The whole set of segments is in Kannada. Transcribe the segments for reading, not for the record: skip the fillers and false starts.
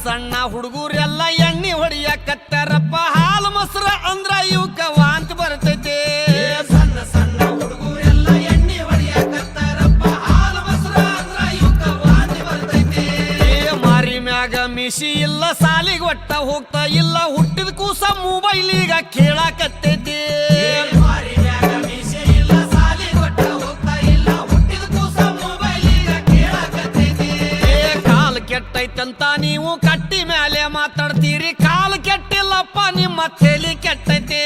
ಸಣ್ಣ ಹುಡುಗರೆಲ್ಲ ಎಣ್ಣೆ ಹೊಡಿಯಕತ್ತಾರಪ್ಪ ಹಾಲು ಮೊಸರು ಅಂದ್ರ ಇವಕ್ಕ ವಾಂತಿ ಬರ್ತೈತೆ ಸಣ್ಣ ಸಣ್ಣ ಹುಡುಗರೆಲ್ಲ ಎಣ್ಣೆ ಹೊಡಿಯಕತ್ತಾರಪ್ಪ ಹಾಲು ಮೊಸರು ಅಂದ್ರ ಇವಕ್ಕ ವಾಂತಿ ಬರ್ತೈತೆ ಮಾರಿ ಮ್ಯಾಗ ಮಿಸಿ ಇಲ್ಲ ಸಾಲಿಗೆ ಒಟ್ಟ ಹೋಗ್ತಾ ಇಲ್ಲ ಹುಟ್ಟಿದ ಕೂಸ ಮೊಬೈಲಿಗ ಕೇಳಾಕತ್ತೈತಿ ಮಾರಿ ಮ್ಯಾಗ ಮೀಸೆ ಇಲ್ಲ ಸಾಲಿಗೆ ಒಟ್ಟ ಹೋಗ್ತಾ ಇಲ್ಲ ಹುಟ್ಟಿದ ಕೂಸ ಮೊಬೈಲಿಗ ಕೇಳಾಕತ್ತೈತಿ ಕಾಲ್ ಕೆಟ್ಟೈತಂತ ನೀವು ಕಟ್ಟಿ ಮ್ಯಾಲೆ ಮಾತಾಡ್ತೀರಿ ಕಾಲ್ ಕೆಟ್ಟಿಲ್ಲಪ್ಪ ನಿಮ್ಮ ತಲೆ ಕೆಟ್ಟೈತಿ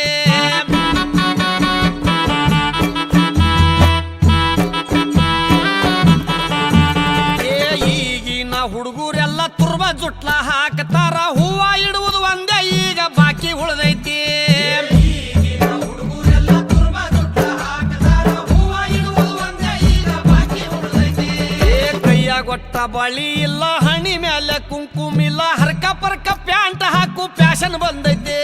ಈಗಿನ ಹುಡುಗರೆಲ್ಲ ತುರ್ಬ ಜುಟ್ಲ ಹಾಕತಾರ ಹೂವ ಇಡುವುದು ಒಂದೇ ಈಗ ಬಾಕಿ ಉಳ್ದೈತಿ ಈಗಿನ ಹುಡುಗರೆಲ್ಲ ತುರ್ಬ ಜುಟ್ಟ ಹಾಕತಾರ ಹೂವ ಇಡುವುದು ಒಂದೇ ಈಗ ಬಾಕಿ ಉಳ್ದೈತಿ ಕೈಯಾಗ ಒಟ್ಟ ಬಳಿ ಇಲ್ಲ ಹಣಿ ಮ್ಯಾಲೆ ಕುಂಕುಮಿಲ್ಲ ಹರ್ಕ ಪರ್ಕ ಪ್ಯಾಂಟ್ ಹಾಕು ಫ್ಯಾಷನ್ ಬಂದೈತಿ